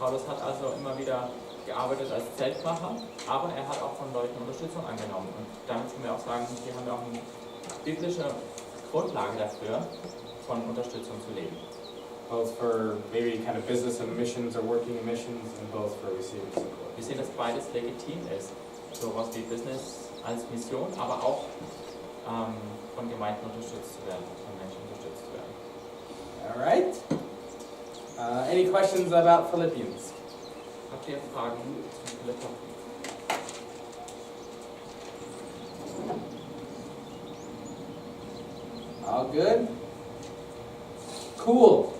Paulus hat also immer wieder gearbeitet als Zeltmacher, aber er hat auch von Leuten Unterstützung angenommen. Und damit können wir auch sagen, wir haben ja auch eine biblische Grundlage dafür, von Unterstützung zu leben. Both for maybe kind of business and missions or working in missions, and both for receiving support. Wir sehen, dass beides legitim ist. Sowas wie Business als Mission, aber auch von Gemeinden unterstützt zu werden, von Menschen unterstützt zu werden. All right. Any questions about Philippians? Habt ihr Fragen zu Philipper? All good? Cool.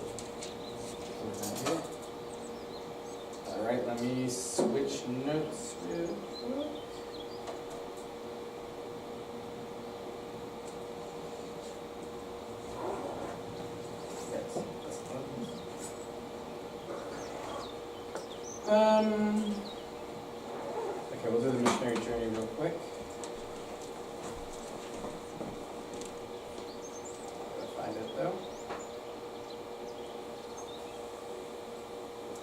All right, let me switch notes real quick. Okay, we'll do the missionary journey real quick. Gotta find it though.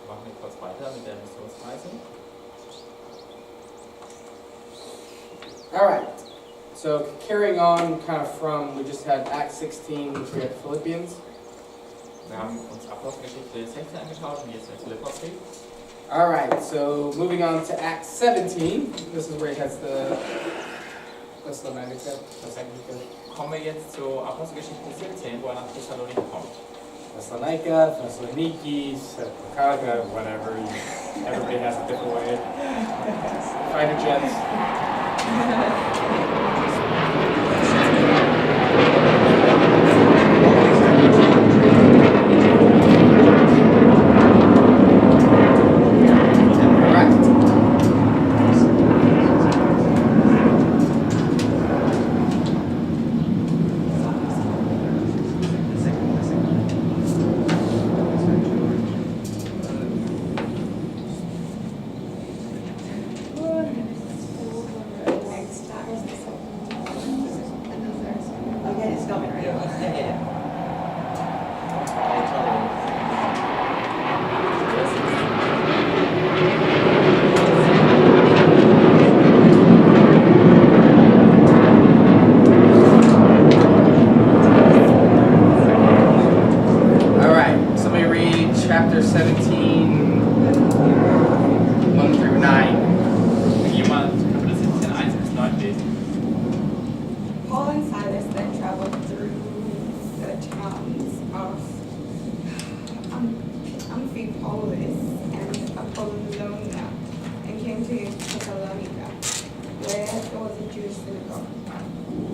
Machen wir kurz weiter mit der Missionsreise. All right. So carrying on kind of from, we just had Acts 16, which we had Philippians. Wir haben uns Apostelgeschichte 16 angeschaut und jetzt den Philipperbrief. All right, so moving on to Acts 17. This is where he has the Thessalonica. Kommen wir jetzt zu Apostelgeschichte 17, wo er nach Thessaloniki kommt. Thessalonica, Thessaloniki, Thessalonica, whatever. Everybody has a different way. Fighter jets. Chapter 17, 1 through 9. Jemand Kapitel 17, 1 bis 9 lesen. Paul and Silas then traveled through the towns of Amphipolis and Apollonia and came to Thessalonica, where there was a Jewish synagogue.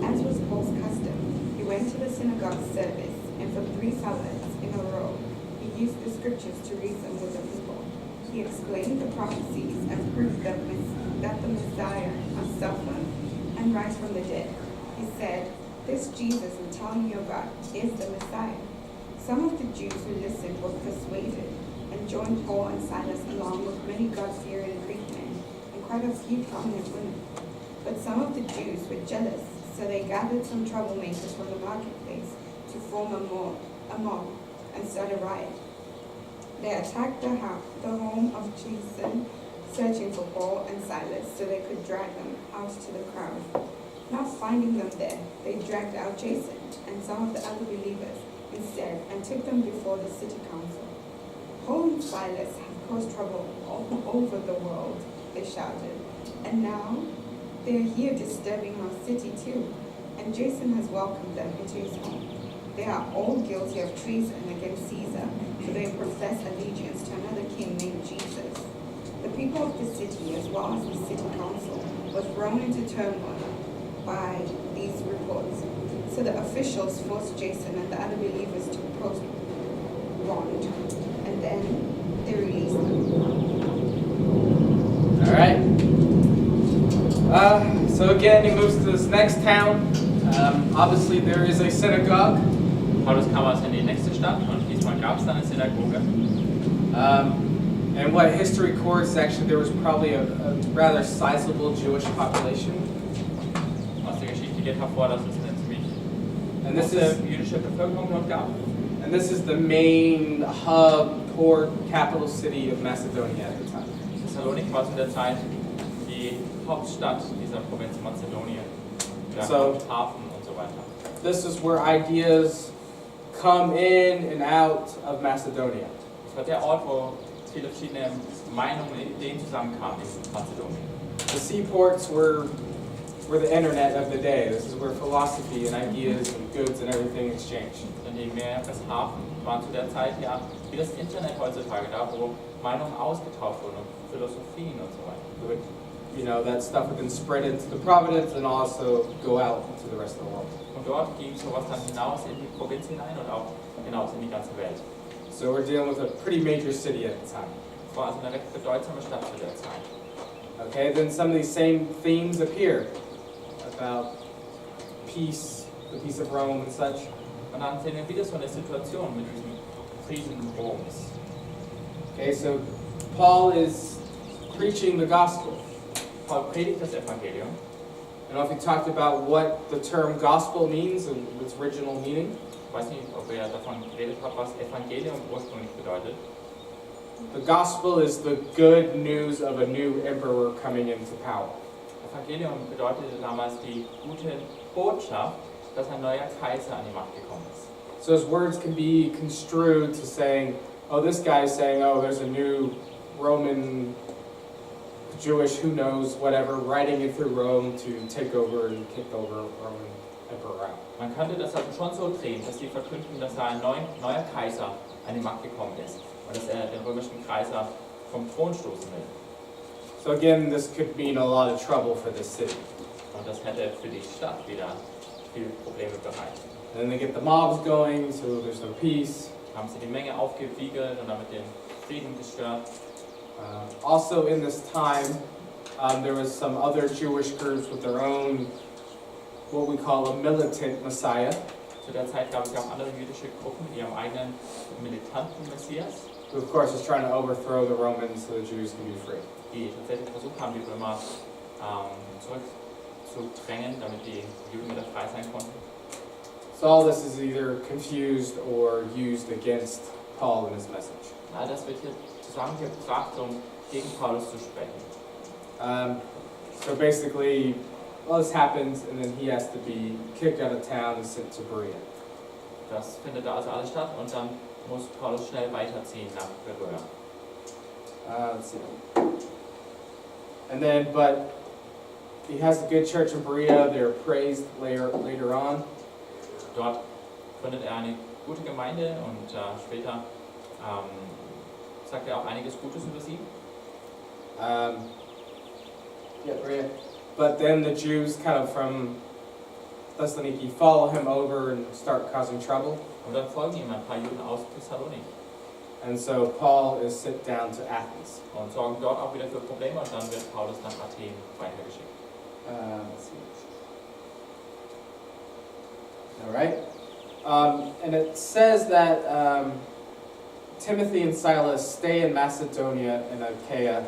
As was Paul's custom, he went to the synagogue service, and for 3 Sabbaths in a row, he used the scriptures to reason with the people. He explained the prophecies and proved that the Messiah must suffer and rise from the dead. He said, "This Jesus I'm telling you about is the Messiah." Some of the Jews who listened were persuaded and joined Paul and Silas along with many God-fearing Greek men and quite a few prominent women. But some of the Jews were jealous, so they gathered some troublemakers from the marketplace to form a mob and start a riot. They attacked the home of Jason, searching for Paul and Silas so they could drag them out to the crowd. Not finding them there, they dragged out Jason and some of the other believers instead and took them before the city council. Paul and Silas have caused trouble all over the world, they shouted, and now they're here disturbing our city too, and Jason has welcomed them into his home. They are all guilty of treason against Caesar, for they profess allegiance to another king named Jesus. The people of the city, as well as the city council, were thrown into turmoil by these reports. So the officials forced Jason and the other believers to post bond, and then they released them. All right. So again, he moves to this next town. Obviously, there is a synagogue. Paulus kam also in die nächste Stadt und diesmal gab es dann eine Synagoge. And what history records, actually, there was probably a rather sizable Jewish population. Aus der Geschichte geht hervor, dass es eine ziemlich And this große is jüdische Bevölkerung dort gab. And this is the main hub, seaport, capital city of Macedonia at the time. Thessalonik war zu der Zeit die Hauptstadt dieser Provinz Mazedonien. Der So- Hafen und so weiter. This is where ideas come in and out of Macedonia. Das war der Ort, wo viele verschiedene Meinungen und Ideen zusammenkamen in Mazedonien. The seaports were the internet of the day. This is where philosophy and ideas and goods and everything exchanged. Denn die Meereshafen waren zu der Zeit ja wie das Internet heutzutage, da wo Meinungen ausgetauscht wurden und Philosophien und so weiter. But, you know, that stuff would then spread into the province and also go out into the rest of the world. Und dort ging sowas dann hinaus in die Provinz hinein und auch hinaus in die ganze Welt. So we're dealing with a pretty major city at the time. Es war also eine recht bedeutsame Stadt zu der Zeit. Okay, then some of these same themes appear about peace, the peace of Rome and such. Und dann sehen wir wieder so eine Situation mit diesem Frieden Roms. Okay, so Paul is preaching the gospel. Paul predigt das Evangelium. I don't know if he talked about what the term gospel means and its original meaning. Ich weiß nicht, ob er davon geredet hat, was Evangelium ursprünglich bedeutet. The gospel is the good news of a new emperor coming into power. Evangelium bedeutete damals die gute Botschaft, dass ein neuer Kaiser an die Macht gekommen ist. So his words can be construed to saying, oh, this guy is saying, oh, there's a new Roman, Jewish, who knows, whatever, riding in through Rome to take over and kick the Roman emperor out. Man könnte das also schon so drehen, dass die verkünden, dass da ein neuer Kaiser an die Macht gekommen ist und dass er den römischen Kaiser vom Thron stoßen will. So again, this could mean a lot of trouble for this city. Und das hätte für die Stadt wieder viele Probleme bereitet. And then they get the mobs going, so there's no peace. Haben sie die Menge aufgewiegelt und damit den Frieden gestört. Also in this time, there was some other Jewish groups with their own, what we call a militant Messiah, Zu der Zeit gab es ja auch andere jüdische Gruppen mit ihrem eigenen militanten Messias, who of course was trying to overthrow the Romans so the Jews could be free. die tatsächlich versucht haben, die Römer zurückzudrängen, damit die Juden wieder frei sein konnten. So all this is either confused or used against Paul and his message. All das wird hier zusammengebracht, um gegen Paulus zu sprechen. So basically, all this happens and then he has to be kicked out of town and sent to Berea. Das findet da also alles statt und dann muss Paulus schnell weiterziehen nach Pieratt. Let's see. And then, but he has a good church in Berea. They're praised later on. Dort gründet er eine gute Gemeinde und später sagt er auch einiges Gutes über sie. Yeah, Berea. But then the Jews kind of from Thessaloniki follow him over and start causing trouble. Und dann folgen ihm ein paar Juden aus Thessalonik And so Paul is sent down to Athens. und sorgen dort auch wieder für Probleme und dann wird Paulus nach Athen weitergeschickt. Let's see. All right. And it says that Timothy and Silas stay in Macedonia and Achaia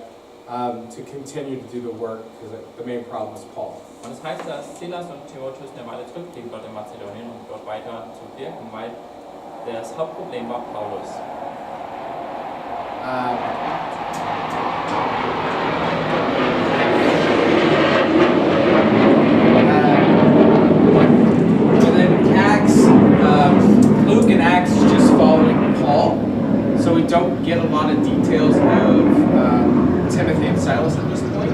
to continue to do the work because the main problem is Paul. Und das heißt, dass Silas und Timotheus eine Weile zurückblieben dort in Mazedonien, um dort weiter zu wirken, weil das Hauptproblem war Paulus. And then Acts, Luke and Acts is just following Paul, so we don't get a lot of details of Timothy and Silas at this point.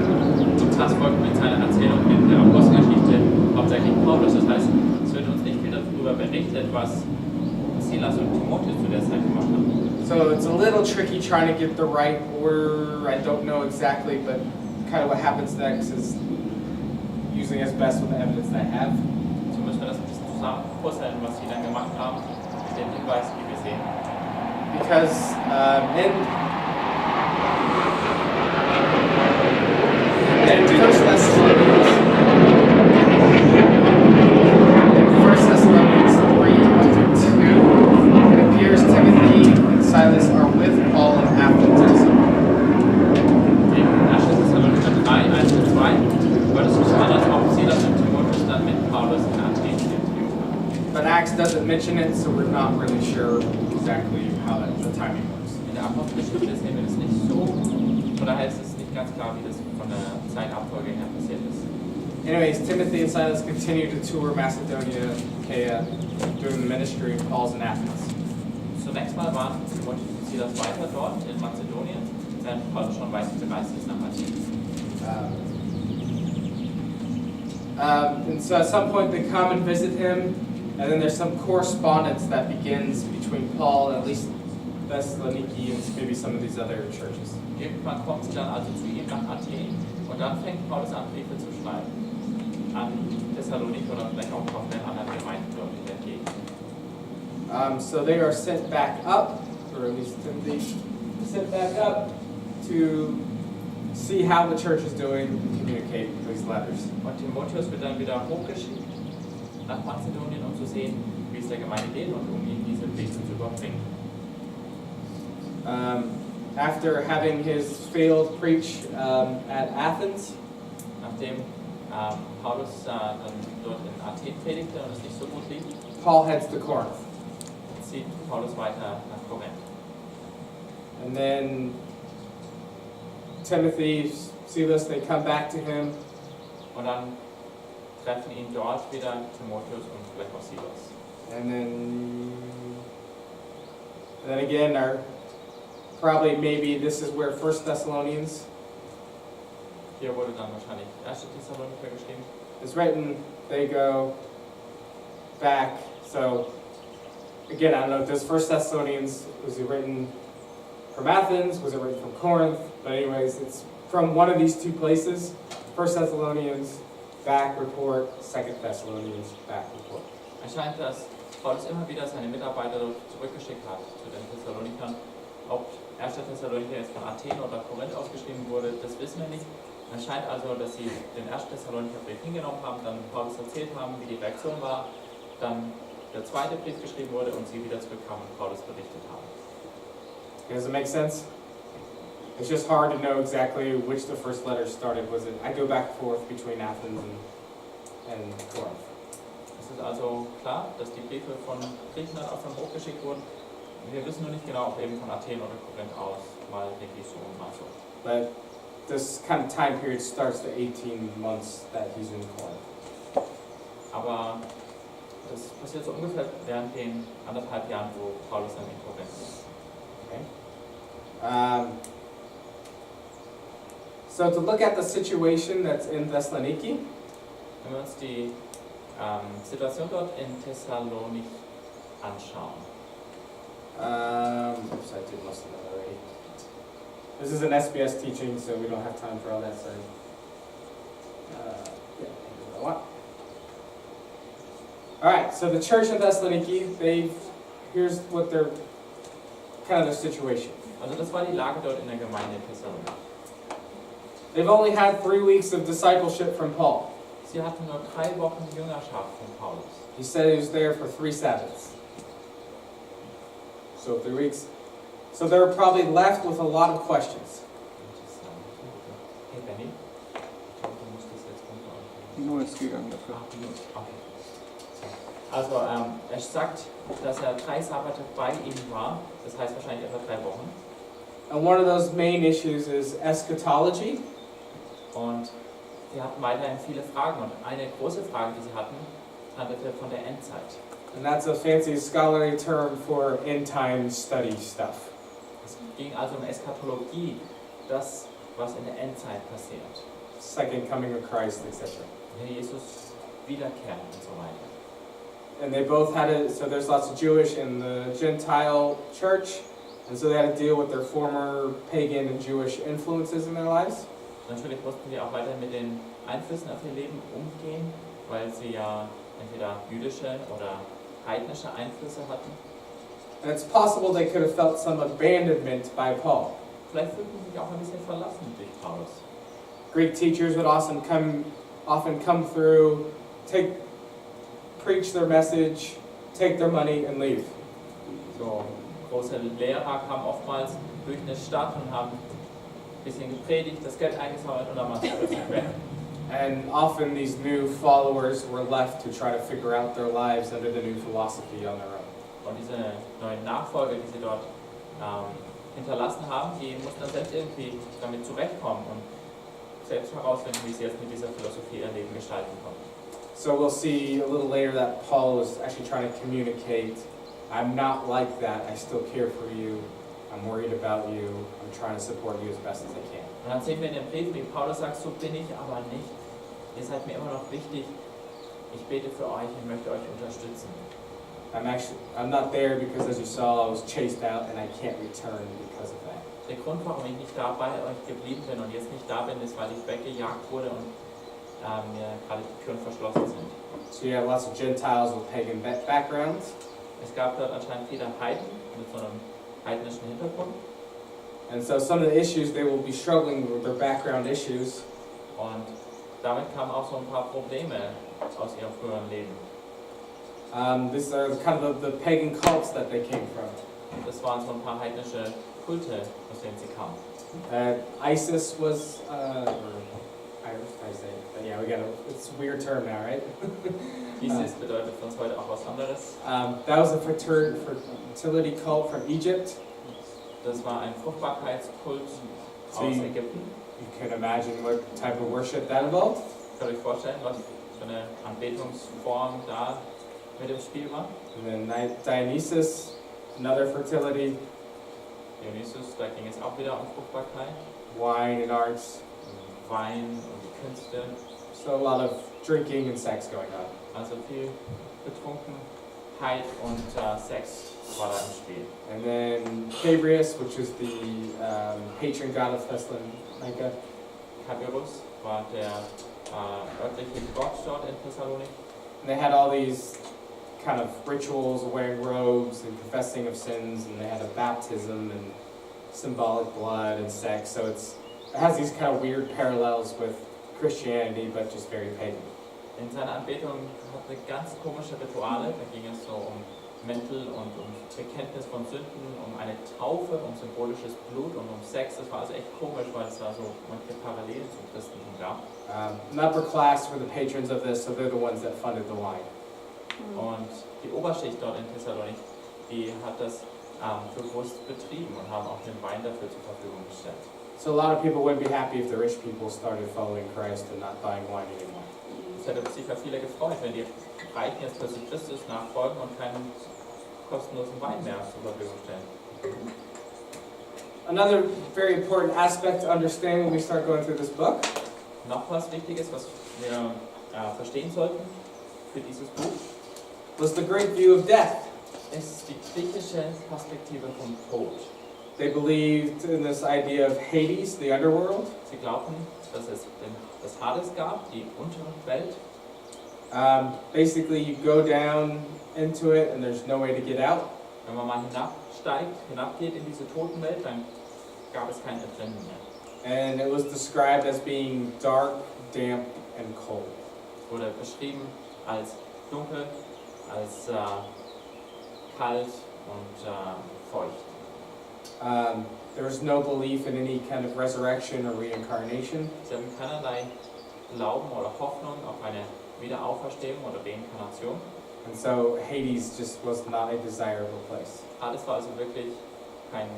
Lukas folgt mit seiner Erzählung in der Apostelgeschichte hauptsächlich Paulus. Das heißt, es wird uns nicht viel darüber berichtet, was Silas und Timotheus zu der Zeit gemacht haben. So it's a little tricky trying to get the right order. I don't know exactly, but kind of what happens next is using as best with the evidence that I have. So müssen wir das ein bisschen zusammenpuzzeln, was sie dann gemacht haben, mit den Hinweisen, die wir sehen. Because in First Thessalonians 3:1-2, it appears Timothy and Silas are with Paul in Athens. In 1. Thessalonicher 3, 1-2, wird es so sein, als ob Silas und Timotheus dann mit Paulus in Athen sind. But Acts doesn't mention it, so we're not really sure exactly how the timing works. In der Apostelgeschichte sehen wir das nicht so. Von daher ist es nicht ganz klar, wie das von der Zeitabfolge her passiert ist. Anyways, Timothy and Silas continued to tour Macedonia, Achaia, doing the ministry in Paul's in Athens. Zunächst mal waren Timotheus und Silas weiter dort in Mazedonien, während Paulus schon weit gereist ist nach Athen. And so at some point they come and visit him, and then there's some correspondence that begins between Paul and at least Thessaloniki and maybe some of these other churches. Irgendwann kommt sie dann also zu ihm nach Athen und dann fängt Paulus an, Briefe zu schreiben an Thessaloniki oder vielleicht auch auf den anderen Gemeinden dort in der Gegend. So they are sent back up, or at least Timothy, sent back up to see how the church is doing and communicate these letters. Und Timotheus wird dann wieder hochgeschickt nach Mazedonien, um zu sehen, wie es der Gemeinde geht und um ihm diese Briefe zu überbringen. After having his failed preach at Athens, Nachdem Paulus dann dort in Athen predigte und es nicht so gut lief, Paul heads to Corinth. zieht Paulus weiter nach Korinth. And then Timothy, Silas, they come back to him. Und dann treffen ihn dort wieder Timotheus und vielleicht auch Silas. And then again, probably maybe this is where 1 Thessalonians Hier wurde dann wahrscheinlich 1. Thessalonicher geschrieben. is written. They go back. So again, I don't know, does 1 Thessalonians, was it written from Athens? Was it written from Corinth? But anyways, it's from one of these two places. 1 Thessalonians, back report. 2 Thessalonians, back report. Es scheint, dass Paulus immer wieder seine Mitarbeiter dort zurückgeschickt hat zu den Thessalonikern. Ob 1. Thessalonicher jetzt von Athen oder Korinth ausgeschrieben wurde, das wissen wir nicht. Es scheint also, dass sie den 1. Thessalonicher Brief hingenommen haben, dann Paulus erzählt haben, wie die Reaktion war, dann der zweite Brief geschrieben wurde und sie wieder zurückkamen und Paulus berichtet haben. Does it make sense? It's just hard to know exactly which the first letter started. Was it? I go back and forth between Athens and Corinth. Es ist also klar, dass die Briefe von Griechenland aus dann hochgeschickt wurden. Wir wissen nur nicht genau, ob eben von Athen oder Korinth aus, mal wirklich so und mal so. But this kind of time period starts the 18 months that he's in Corinth. Aber das passiert so ungefähr während den 1,5 Jahren, wo Paulus dann in Korinth ist. Okay. So to look at the situation that's in Thessaloniki, Wenn wir uns die Situation dort in Thessalonik anschauen. oops, I did most of that already. This is an SBS teaching, so we don't have time for all that. So, yeah, here's what I want. All right, so the church in Thessaloniki, here's what their kind of their situation. Also das war die Lage dort in der Gemeinde in Thessalonik. They've only had 3 weeks of discipleship from Paul. Sie hatten nur 3 Wochen Jüngerschaft von Paulus. He said he was there for 3 Sabbaths. So 3 weeks. So they were probably left with a lot of questions. Hey Benny, ich glaube, du musst das jetzt runter. Nur ist gegangen dafür. Okay. Also er sagt, dass er 3 Sabbate bei ihnen war, das heißt wahrscheinlich etwa 3 Wochen. And one of those main issues is eschatology. Und sie hatten weiterhin viele Fragen und eine große Frage, die sie hatten, handelte von der Endzeit. And that's a fancy scholarly term for end time study stuff. Es ging also um Eschatologie, das, was in der Endzeit passiert. Second coming of Christ, etc. Wenn Jesus wiederkehrt und so weiter. And they both had it, so there's lots of Jewish in the Gentile church, and so they had to deal with their former pagan and Jewish influences in their lives. Natürlich mussten sie auch weiterhin mit den Einflüssen auf ihr Leben umgehen, weil sie ja entweder jüdische oder heidnische Einflüsse hatten. And it's possible they could have felt some abandonment by Paul. Vielleicht fühlten sie sich auch ein bisschen verlassen durch Paulus. Greek teachers would often come through, preach their message, take their money, and leave. So, große Lehrer kamen oftmals durch eine Stadt und haben ein bisschen gepredigt, das Geld eingesammelt und dann waren sie plötzlich weg. And often these new followers were left to try to figure out their lives under the new philosophy on their own. Und diese neuen Nachfolger, die sie dort hinterlassen haben, die mussten dann selbst irgendwie damit zurechtkommen und selbst herausfinden, wie sie jetzt mit dieser Philosophie ihr Leben gestalten konnten. So we'll see a little later that Paul was actually trying to communicate, I'm not like that, I still care for you, I'm worried about you, I'm trying to support you as best as I can. Und dann sehen wir in dem Brief, wie Paulus sagt, so bin ich aber nicht. Ihr seid mir immer noch wichtig. Ich bete für euch und möchte euch unterstützen. I'm not there because, as you saw, I was chased out and I can't return because of that. Der Grund, warum ich nicht da bei euch geblieben bin und jetzt nicht da bin, ist, weil ich weggejagt wurde und mir gerade die Türen verschlossen sind. So you have lots of Gentiles with pagan backgrounds. Es gab dort anscheinend viele Heiden mit so einem heidnischen Hintergrund. And so some of the issues they will be struggling with, their background issues. Und damit kamen auch so ein paar Probleme aus ihrem früheren Leben. These are kind of the pagan cults that they came from. Das waren so ein paar heidnische Kulte, aus denen sie kamen. ISIS was, or Irish, I say, but yeah, it's a weird term now, right? ISIS bedeutet für uns heute auch was anderes. That was a fertility cult from Egypt. Das war ein Fruchtbarkeitskult So aus Ägypten. You can imagine what type of worship that involved. Könnt ihr euch vorstellen, was für eine Anbetungsform da mit im Spiel war? And then Dionysus, another fertility, Dionysus, da ging es auch wieder um Fruchtbarkeit, wine and arts. Wein und die Künste, So a lot of drinking and sex going on. also viel Betrunkenheit und Sex war da im Spiel. And then Chabrias, which is the patron god of Thessalonica. Chabrias war der örtliche Gott dort in Thessalonik. And they had all these kind of rituals, wearing robes and confessing of sins, and they had a baptism and symbolic blood and sex. So it has these kind of weird parallels with Christianity, but just very pagan. In seiner Anbetung hat eine ganz komische Rituale, da ging es so um Mäntel und um Bekenntnis von Sünden, um eine Taufe, um symbolisches Blut und um Sex. Das war also echt komisch, weil es da so manche Parallelen zum Christentum gab. An upper class were the patrons of this, so they're the ones that funded the wine. Und die Oberschicht dort in Thessalonik, die hat das bewusst betrieben und haben auch den Wein dafür zur Verfügung gestellt. So a lot of people wouldn't be happy if the rich people started following Christ and not buying wine anymore. Es hätte sicher viele gefreut, wenn die Reichen jetzt plötzlich Christus nachfolgen und keinen kostenlosen Wein mehr zur Verfügung stellen. Another very important aspect to understand when we start going through this book Noch was Wichtiges, was wir verstehen sollten für dieses Buch, was the great view of death. ist die griechische Perspektive vom Tod. They believed in this idea of Hades, the underworld. Sie glaubten, dass es das Hades gab, die untere Welt. Basically, you go down into it and there's no way to get out. Wenn man mal hinabgeht in diese Totenwelt, dann gab es kein Entrinnen mehr. And it was described as being dark, damp, and cold. Es wurde beschrieben als dunkel, als kalt und feucht. There was no belief in any kind of resurrection or reincarnation. Sie hatten keinerlei Glauben oder Hoffnung auf eine Wiederauferstehung oder Reinkarnation. And so Hades just was not a desirable place. Hades war also wirklich kein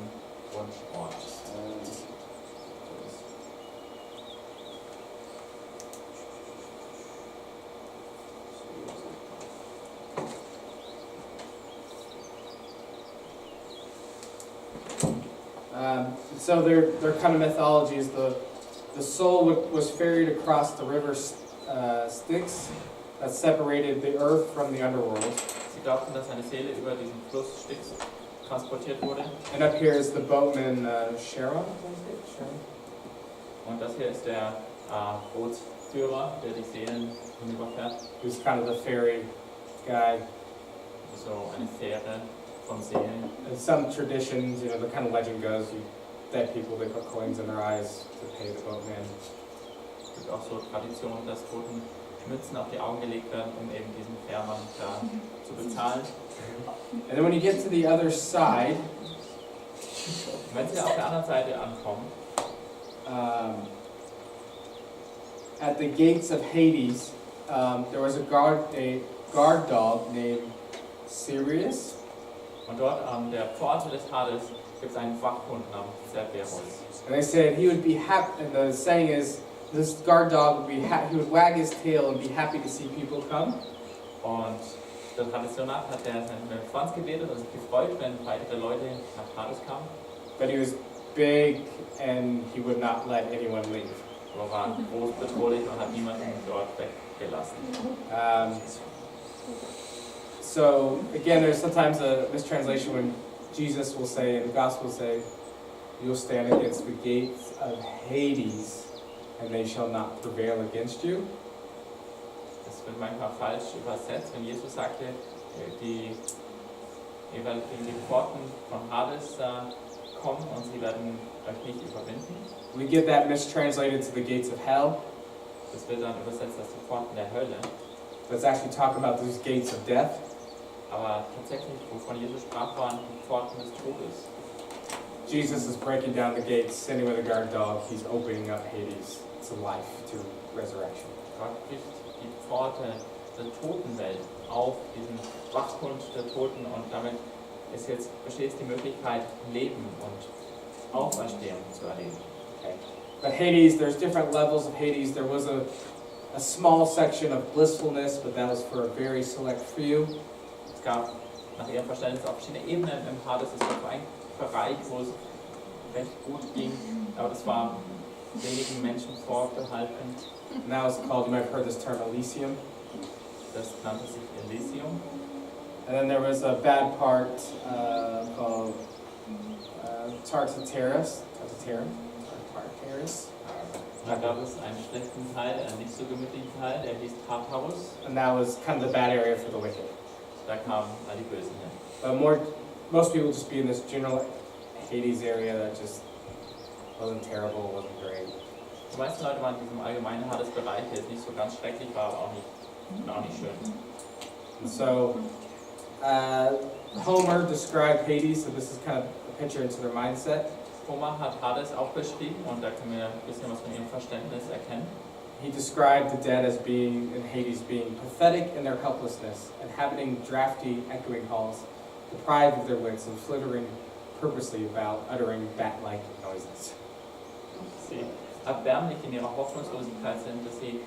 Wunschort. So their kind of mythology is the soul was ferried across the river Styx that separated the earth from the underworld. Sie glaubten, dass eine Seele über diesen Fluss Styx transportiert wurde. And up here is the boatman Charon. Und das hier ist der Bootsführer, der die Seelen hinüberfährt. Who's kind of the ferry guy. So eine Fähre von Seelen. In some traditions, the kind of legend goes, dead people, they put coins in their eyes to pay the boatman. Es gibt auch so Traditionen, dass Toten Mützen auf die Augen gelegt werden, um eben diesen Fährmann da zu bezahlen. And then when you get to the other side, Wenn sie auf der anderen Seite ankommen, at the gates of Hades, there was a guard dog named Sirius. und dort an der Pforte des Hades gibt es einen Wachhund namens Cerberus. And they said he would be happy, and the saying is, this guard dog would be he would wag his tail and be happy to see people come. Und der Tradition nach hat er seinen Schwanz gewedelt und sich gefreut, wenn weitere Leute nach Hades kamen. But he was big and he would not let anyone leave. Aber er war groß bedrohlich und hat niemanden dort weggelassen. So again, there's sometimes a mistranslation when Jesus will say, in the gospel will say, you'll stand against the gates of Hades and they shall not prevail against you. Das wird manchmal falsch übersetzt, wenn Jesus sagte, ihr werdet gegen die Pforten von Hades kommen und sie werden euch nicht überwinden. We get that mistranslated to the gates of hell. Das wird dann übersetzt als die Pforten der Hölle. Let's actually talk about these gates of death. Aber tatsächlich, wovon Jesus sprach, waren die Pforten des Todes. Jesus is breaking down the gates, sending with a guard dog. He's opening up Hades to life, to resurrection. Gott bricht die Pforte der Totenwelt auf, diesen Wachhund der Toten, und damit besteht die Möglichkeit, Leben und Auferstehung zu erleben. Okay. But Hades, there's different levels of Hades. There was a small section of blissfulness, but that was for a very select few. Es gab nach ihrem Verständnis auch verschiedene Ebenen im Hades. Es gab einen Bereich, wo es recht gut ging, aber das war wenigen Menschen vorbehalten. Now it's called, you might have heard this term, Elysium. Das nannte sich Elysium. And then there was a bad part called Tartarus. Da gab es einen schlechten Teil, einen nicht so gemütlichen Teil, der hieß Tartarus. And that was kind of the bad area for the wicked. Da kamen all die Bösen hin. But most people just be in this general Hades area that just wasn't terrible, wasn't great. Die meisten Leute waren in diesem allgemeinen Hades-Bereich, der jetzt nicht so ganz schrecklich war, aber auch nicht schön. And so, Homer described Hades, so this is kind of a picture into their mindset. Homer hat Hades auch beschrieben und da können wir ein bisschen was von ihrem Verständnis erkennen. He described the dead as being, in Hades, being pathetic in their helplessness, inhabiting drafty, echoing halls, deprived of their wits and flittering purposely about, uttering bat-like noises. Sie erbärmlich in ihrer Hoffnungslosigkeit sind, dass sie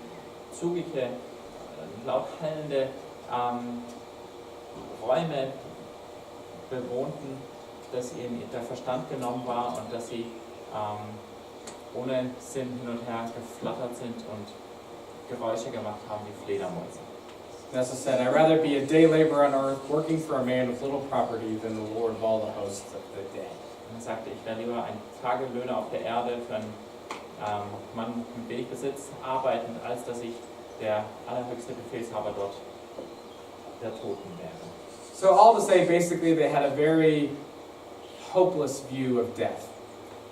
zugige, laut hallende Räume bewohnten, dass ihnen der Verstand genommen war und dass sie ohne Sinn hin und her geflattert sind und Geräusche gemacht haben wie Fledermäuse. Nessa said, I'd rather be a day laborer on earth, working for a man with little property, than the Lord of all the hosts of the dead. Und er sagte, ich wäre lieber ein Tagelöhner auf der Erde für einen Mann mit wenig Besitz arbeitend, als dass ich der allerhöchste Befehlshaber dort der Toten wäre. So all to say, basically, they had a very hopeless view of death.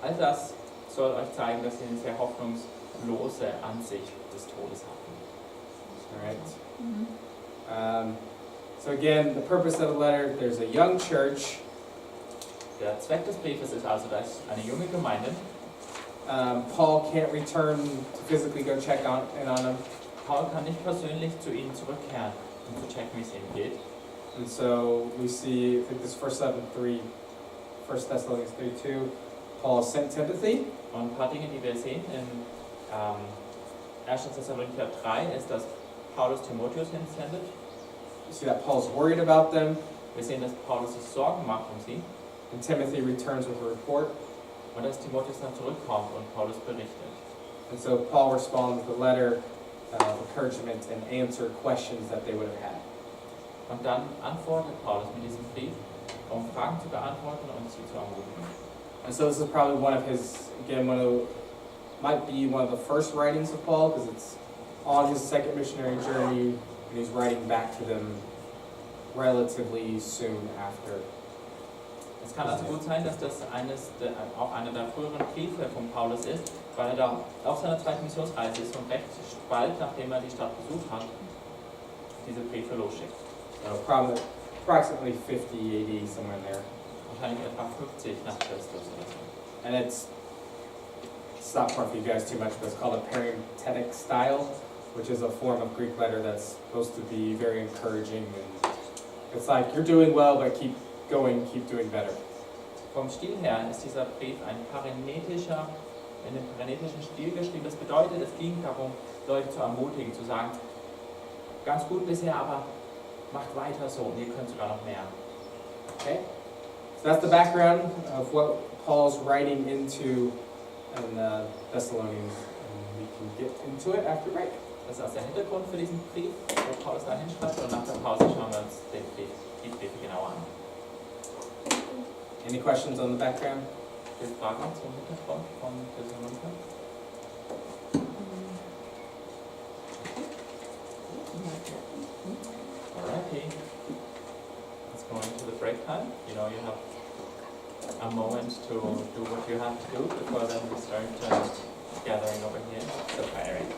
All das soll euch zeigen, dass sie eine sehr hoffnungslose Ansicht des Todes hatten. All right. So again, the purpose of the letter, there's a young church. Der Zweck des Briefes ist also, dass eine junge Gemeinde. Paul can't return to physically go check in on them. Paul kann nicht persönlich zu ihnen zurückkehren, um zu checken, wie es ihnen geht. And so we see, I think this 1 Thessalonians 3:2, Paul sent Timothy. Und ein paar Dinge, die wir sehen in 1. Thessalonicher 3, ist, dass Paulus Timotheus hinsendet. You see that Paul's worried about them. Wir sehen, dass Paulus sich Sorgen macht um sie. And Timothy returns with a report. Und dass Timotheus dann zurückkommt und Paulus berichtet. And so Paul responds with a letter of encouragement and answered questions that they would have had. Und dann antwortet Paulus mit diesem Brief, um Fragen zu beantworten und sie zu ermutigen. And so this is probably one of his, again, might be one of the first writings of Paul, because it's on his second missionary journey, and he's writing back to them relatively soon after. Es kann also gut sein, dass das auch einer der früheren Briefe von Paulus ist, weil er da auf seiner zweiten Missionsreise ist und recht bald, nachdem er die Stadt besucht hat, diese Briefe losschickt. Probably approximately 50 AD, somewhere in there. Wahrscheinlich etwa 50 nach Christus oder so. And it's not far for you guys too much, but it's called a parenthetic style, which is a form of Greek letter that's supposed to be very encouraging. And it's like, you're doing well, but keep going, keep doing better. vom Stil her ist dieser Brief in einem parenetischen Stil geschrieben. Das bedeutet, es ging darum, Leute zu ermutigen, zu sagen, ganz gut bisher, aber macht weiter so und ihr könnt sogar noch mehr. Okay? So that's the background of what Paul's writing into in Thessalonians. And we can get into it after break. Das ist also der Hintergrund für diesen Brief, wo Paulus da hinschreibt, und nach der Pause schauen wir uns die Briefe genauer an. Any questions on the background? Gibt es Fragen zum Hintergrund von Thessaloniker? Alrighty. Let's go into the break time. You know, you have a moment to do what you have to do before then we start gathering over here. So, Pieratt.